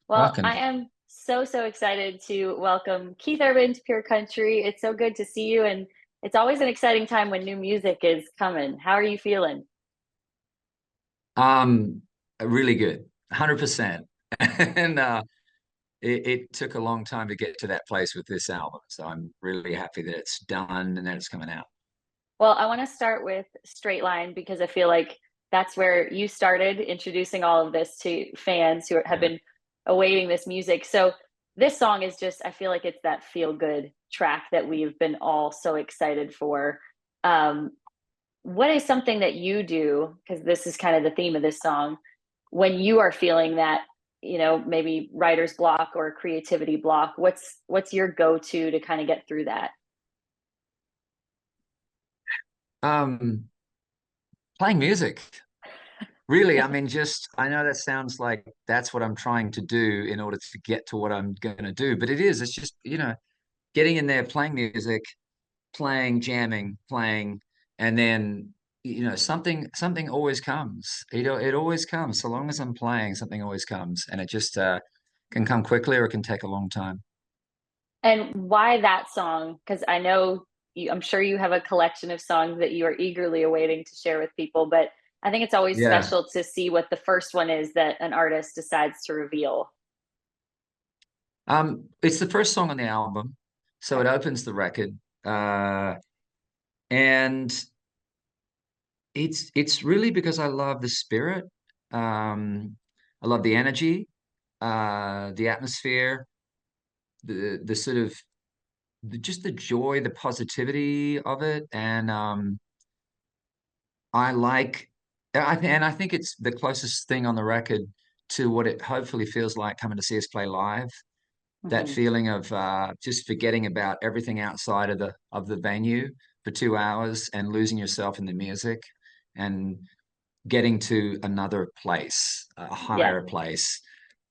Well, Welcome. I am so excited to welcome Keith Urban to Pure Country. It's so good to see you, and it's always an exciting time when new music is coming. How are you feeling? Um, really good, 100%. And it took a long time to get to that place with this album, so I'm really happy that it's done and that it's coming out. Well, I want to start with Straight Line because I feel like that's where you started introducing all of this to fans who have Yeah. been awaiting this music. So, this song is just, I feel like it's that feel good track that we've been all so excited for. Um, what is something that you do, because this is kind of the theme of this song, when you are feeling that, maybe writer's block or creativity block? What's your go-to to kind of get through that? Um, Playing music. Really, I mean, just I know that sounds like that's what I'm trying to do in order to get to what I'm going to do, but it's just, getting in there, playing music, playing, jamming, playing, and then something always comes. It always comes. So long as I'm playing, something always comes, and it just can come quickly or it can take a long time. And why that song? Because I know I'm sure you have a collection of songs that you are eagerly awaiting to share with people, but I think it's always Yeah. special to see what the first one is that an artist decides to reveal. It's the first song on the album, so Okay. it opens the record, uh, and it's really because I love the spirit. I love the energy, the atmosphere, the sort of just the joy, the positivity of it, and I like, and I think it's the closest thing on the record to what it hopefully feels like coming to see us play live. That Mhm. feeling of just forgetting about everything outside of the venue for 2 hours and losing yourself in the music and getting to another place, a Yeah. higher place,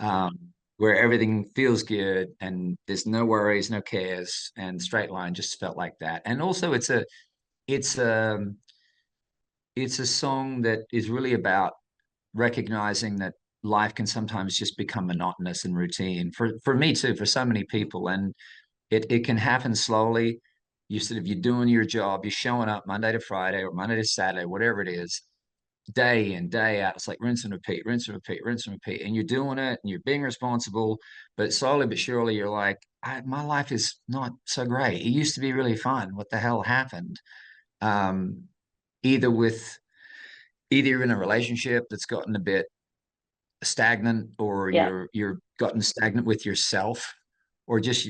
um, where everything feels good and there's no worries, no cares, and Straight Line just felt like that. And also, it's a it's a song that is really about recognizing that life can sometimes just become monotonous and routine for me too, for so many people, and it can happen slowly. You're doing your job, you're showing up Monday to Friday or Monday to Saturday, whatever it is, day in, day out. It's like rinse and repeat, rinse and repeat, rinse and repeat. And you're doing it and you're being responsible, but slowly but surely you're like, my life is not so great. It used to be really fun. What the hell happened? Um, either with either you're in a relationship that's gotten a bit stagnant, or Yeah. you're gotten stagnant with yourself, or just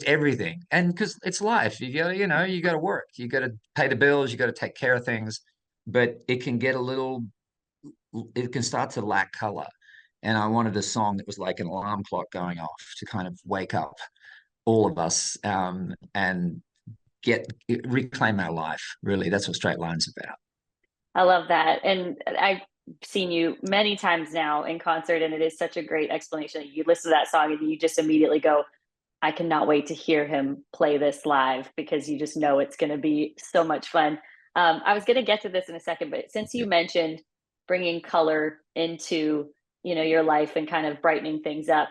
everything. And because it's life, you got to work, you got to pay the bills, you got to take care of things, but it can start to lack color. And I wanted a song that was like an alarm clock going off to kind of wake up all of us, and get reclaim our life. Really, that's what Straight Line's about. I love that. And I've seen you many times now in concert, and it is such a great explanation. You listen to that song and you just immediately go, I cannot wait to hear him play this live because you just know it's going to be so much fun. I was going to get to this in a second, but since you mentioned bringing color into your life and kind of brightening things up,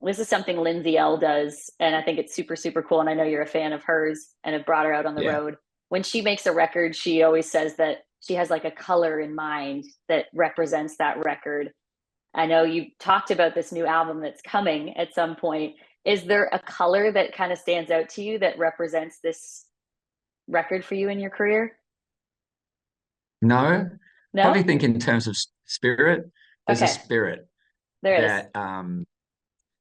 this is something Lindsay L does, and I think it's super cool. And I know you're a fan of hers and have brought her out on the Yeah. road. When she makes a record, she always says that she has like a color in mind that represents that record. I know you talked about this new album that's coming at some point. Is there a color that kind of stands out to you that represents this record for you in your career? No, probably No? think in terms of spirit. There's a Okay, spirit there is. that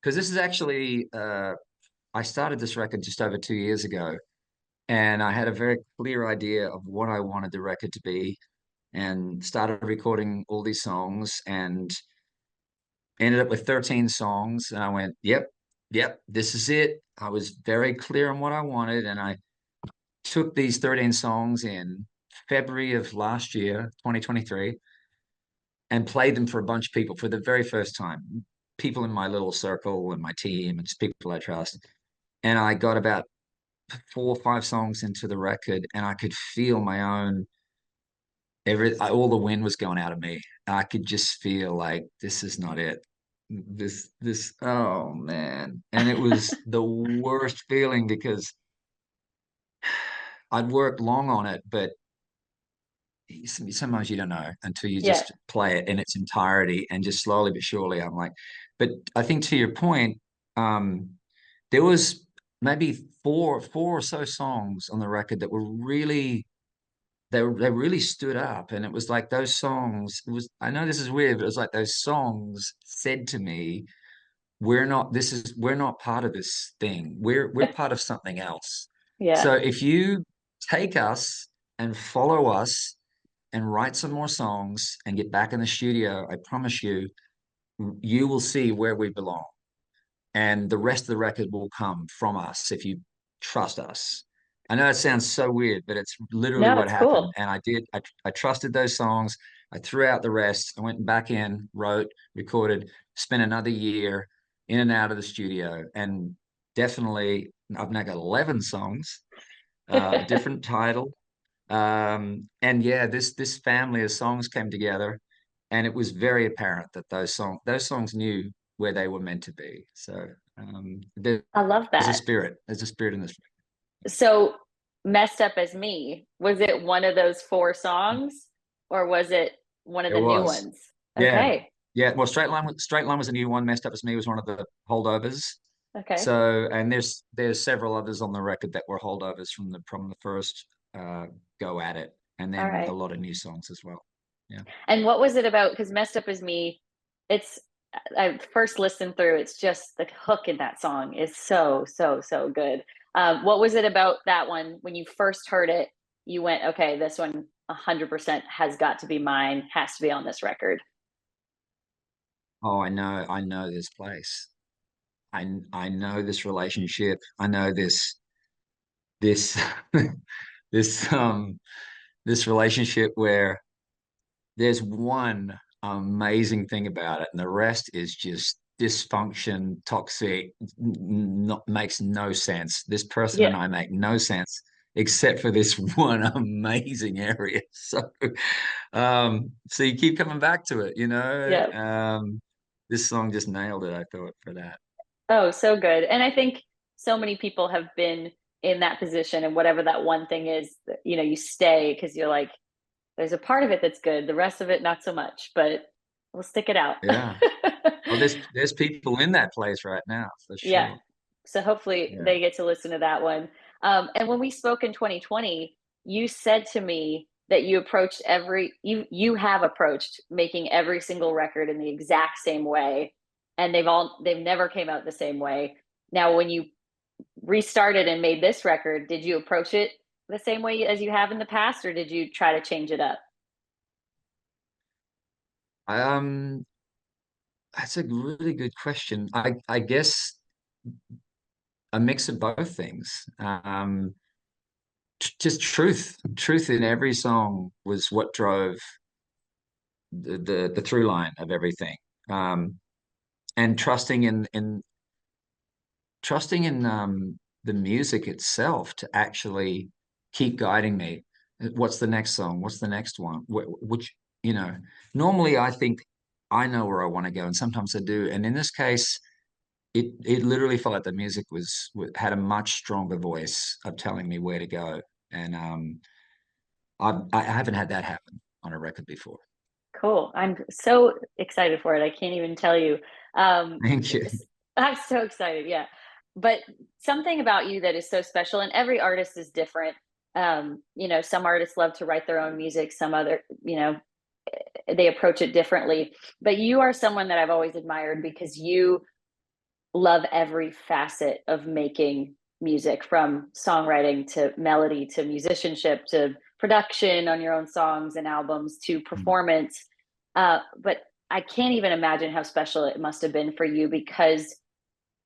because this is actually I started this record just over 2 years ago, and I had a very clear idea of what I wanted the record to be, and started recording all these songs, and ended up with 13 songs. And I went, yep, this is it. I was very clear on what I wanted, and I took these 13 songs in February of last year, 2023, and played them for a bunch of people for the very first time. People in my little circle and my team and just people I trust. And I got about 4 or 5 songs into the record, and I could feel my own all the wind was going out of me. I could just feel like this is not it. this oh man. And it was the worst feeling because I'd worked long on it, but sometimes you don't know until you Yeah. just play it in its entirety, and just slowly but surely I'm like, but I think to your point, um, there was maybe four or so songs on the record that were really they really stood up, and it was like those songs, it was, I know this is weird, but it was like those songs said to me, we're not part of this thing, we're part of something else. Yeah. So if you take us and follow us and write some more songs and get back in the studio, I promise you, you will see where we belong. And the rest of the record will come from us if you trust us. I know it sounds so weird, but it's literally No, what it's happened. cool. And I did, I trusted those songs. I threw out the rest. I went back in, wrote, recorded, spent another year in and out of the studio. And definitely, I've now got 11 songs, a different title, and yeah, this family of songs came together, and it was very apparent that those songs knew where they were meant to be. So there's I love a that. spirit. There's a spirit in this. So, Messed Up as Me, was it one of those four songs or was it one of It the new was. ones? Yeah. Okay. Yeah. Well, Straight Line was a new one. Messed Up as Me was one of the holdovers. Okay. So, and there's several others on the record that were holdovers from the first go at it, and All then a right. lot of new songs as well. Yeah. And what was it about? Because Messed Up as Me, it's, I first listened through, it's just the hook in that song is so, so, so good. What was it about that one when you first heard it? You went, okay, this one 100% has got to be mine, has to be on this record. Oh, I know this place. I know this relationship. I know this this this relationship where there's one amazing thing about it, and the rest is just dysfunction, toxic, not makes no sense. This person Yeah. and I make no sense except for this one amazing area. So you keep coming back to it, you know. Yeah. This song just nailed it, I thought, for that. Oh, so good. And I think so many people have been in that position, and whatever that one thing is, you stay because you're like, there's a part of it that's good, the rest of it not so much, but we'll stick it out. Yeah. Oh, there's people in that place right now for Yeah. sure. So hopefully Yeah. they get to listen to that one. And when we spoke in 2020, you said to me that you have approached making every single record in the exact same way, and they've never came out the same way. Now, when you restarted and made this record, did you approach it the same way as you have in the past, or did you try to change it up? Um, that's a really good question. I guess a mix of both things. Just truth in every song was what drove the through line of everything. Um, and trusting in the music itself to actually keep guiding me. What's the next song? What's the next one? Which, you know, normally I think I know where I want to go, and sometimes I do. And in this case, it literally felt like the music had a much stronger voice of telling me where to go. And I haven't had that happen on a record before. Cool. I'm so excited for it. I can't even tell you. Um, Thank you. I'm so excited. Yeah. But something about you that is so special, and every artist is different. Some artists love to write their own music, some other, they approach it differently. But you are someone that I've always admired because you love every facet of making music, from songwriting to melody to musicianship to production on your own songs and albums to performance. But I can't even imagine how special it must have been for you, because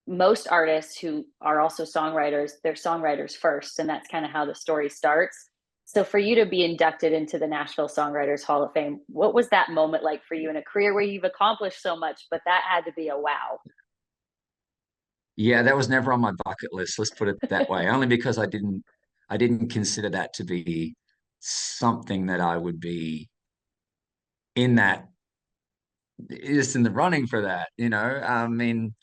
most artists who are also songwriters, they're songwriters first, and that's kind of how the story starts. So for you to be inducted into the Nashville Songwriters Hall of Fame, what was that moment like for you in a career where you've accomplished so much, but that had to be a wow? Yeah, that was never on my bucket list. Let's put it that way. Only because I didn't consider that to be something that I would be in that just in the running for that, you know. I mean,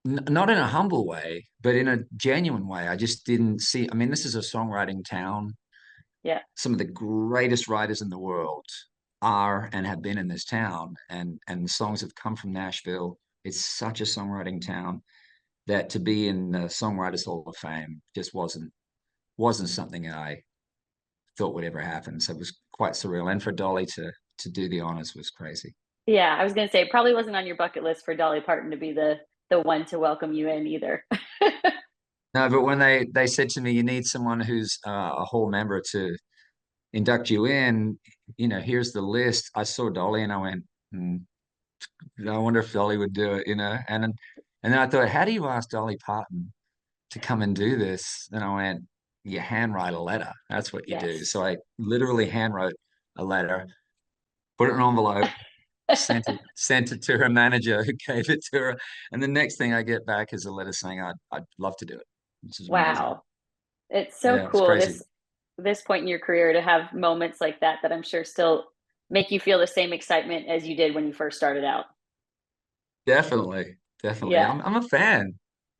not in a humble way, but in a genuine way. I just didn't see. I mean, this is a songwriting town. Yeah. Some of the greatest writers in the world are and have been in this town, and the songs have come from Nashville. It's such a songwriting town that to be in the Songwriters Hall of Fame just wasn't something I thought would ever happen. So it was quite surreal. And for Dolly to do the honors was crazy. Yeah, I was gonna say it probably wasn't on your bucket list for Dolly Parton to be the one to welcome you in either. No, but when they said to me, you need someone who's a Hall member to induct you in, you know, here's the list. I saw Dolly and I went, hmm, I wonder if Dolly would do it, you know. And then I thought, how do you ask Dolly Parton to come and do this? And I went, you handwrite a letter. That's what you do. Yes. So I literally handwrote a letter, put it in an envelope, sent it to her manager, who gave it to her, and the next thing I get back is a letter saying I'd love to do it, which is amazing. Wow. It's so Yeah, it's cool crazy. this point in your career to have moments like that I'm sure still make you feel the same excitement as you did when you first started out. Definitely, definitely. Yeah. I'm a fan.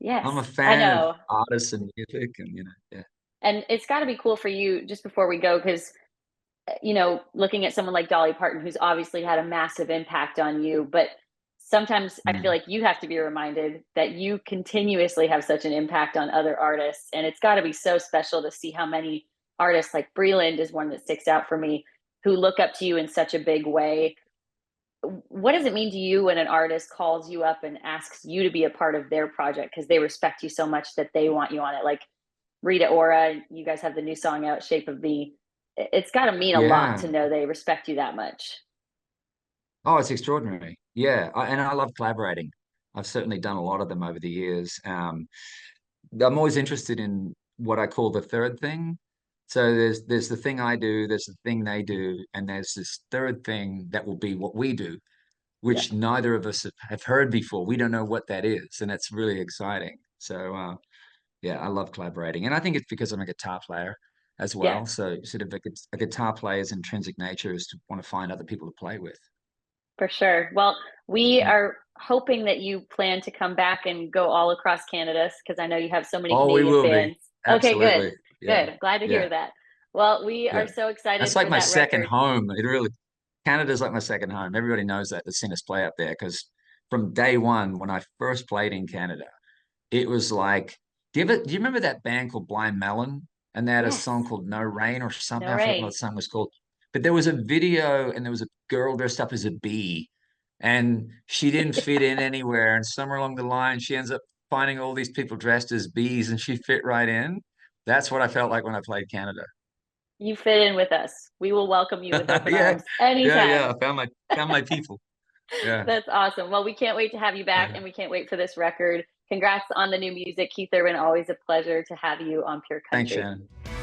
I'm a Yes, I fan of know. artists and music, and yeah. And it's got to be cool for you just before we go because looking at someone like Dolly Parton, who's obviously had a massive impact on you, but sometimes I feel Mm. like you have to be reminded that you continuously have such an impact on other artists. And it's got to be so special to see how many artists, like Breland is one that sticks out for me, who look up to you in such a big way. What does it mean to you when an artist calls you up and asks you to be a part of their project because they respect you so much that they want you on it? Like Rita Ora, you guys have the new song out, Shape of Me. It's got to mean a lot Yeah. to know they respect you that much. Oh, it's extraordinary. Yeah, and I love collaborating. I've certainly done a lot of them over the years. I'm always interested in what I call the third thing. So there's the thing I do, there's the thing they do, and there's this third thing that will be what we do, Yeah, which neither of us have heard before. We don't know what that is, and it's really exciting. So yeah, I love collaborating, and I think it's because I'm a guitar player as yeah, well. So sort of a guitar player's intrinsic nature is to want to find other people to play with. for sure. Well, we are hoping that you plan to come back and go all across Canada because I know you have so many Oh, we Canadian will be. fans. Okay, good, Absolutely. Yeah. good. Glad to hear Yeah. that. Well, we Yeah. are so That's excited like for my that second record. home. It really, Canada's like my second home. Everybody knows that that's seen us play up there because from day one, when I first played in Canada, it was like, do you remember that band called Blind Melon? And they had a Yes, song called No Rain or no something. I forget what rain. the song was called. But there was a video and there was a girl dressed up as a bee and she didn't fit in anywhere. And somewhere along the line, she ends up finding all these people dressed as bees and she fit right in. That's what I felt like when I played Canada. You fit in with us. We will welcome you with open Yeah, arms yeah. anytime. I found my people. Yeah, That's awesome. Well, we can't wait to have you back yeah. and we can't wait for this record. Congrats on the new music, Keith Urban. Always a pleasure to have you on Pure Thanks, Country. Shannon.